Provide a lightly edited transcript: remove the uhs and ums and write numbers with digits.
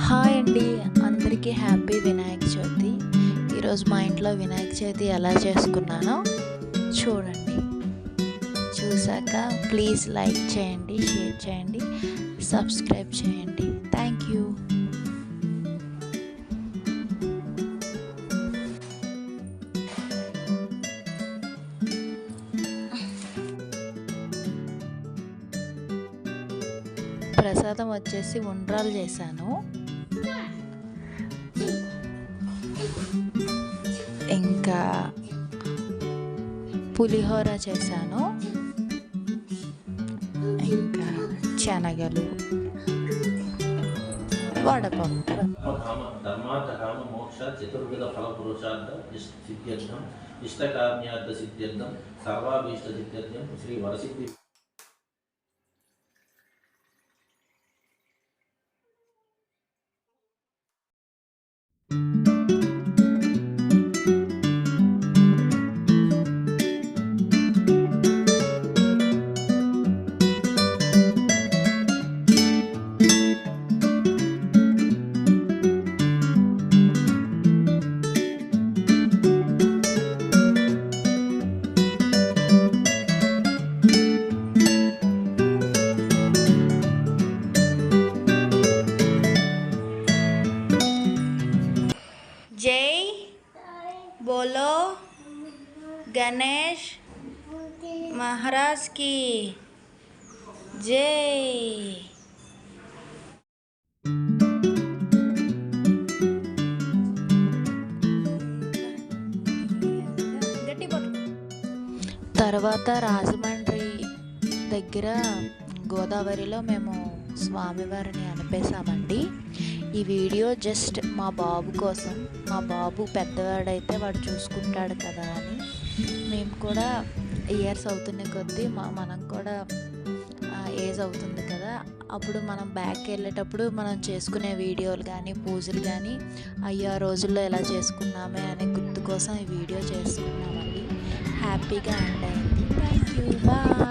Hi అండి, అందరికీ happy Vinayaka Chavithi. ఈరోజు మా ఇంట్లో వినాయక చవితి ఎలా చేసుకున్నానో చూడండి. చూసాక ప్లీజ్ లైక్ చేయండి, షేర్ చేయండి, సబ్స్క్రైబ్ చేయండి. Thank you. ప్రసాదం వచ్చేసి ఉండ్రాలు చేశాను, ఇంకా పులిహోర చేశాను, ఇంకా శనగలు, వడపప్పు. ధర్మార్థకామ మోక్ష చతుర్విధ ఫల పురుషార్థ సిద్ధ్యర్థం ఇష్టకామ్యార్థ సిద్ధ్యర్థం సర్వాభీష్ట సిద్ధ్యర్థం శ్రీ వరసిద్ధి. जय बोलो गणेश महाराज की जय. తర్వాత రాజమండ్రి దగ్గర గోదావరిలో మేము స్వామివారిని అనిపేశామండి. ఈ వీడియో జస్ట్ మా బాబు కోసం. మా బాబు పెద్దవాడైతే వాడు చూసుకుంటాడు కదా అని, మేము కూడా ఇయర్స్ అవుతున్న కొద్దీ మనం కూడా ఏజ్ అవుతుంది కదా, అప్పుడు మనం బ్యాక్ వెళ్ళేటప్పుడు మనం చేసుకునే వీడియోలు కానీ పూజలు కానీ అయ్యో రోజుల్లో ఎలా చేసుకున్నామే అనే గుర్తు కోసం ఈ వీడియో చేసుకున్నామండి. హ్యాపీగా ఎండ్ అయింది. Thank you, bye.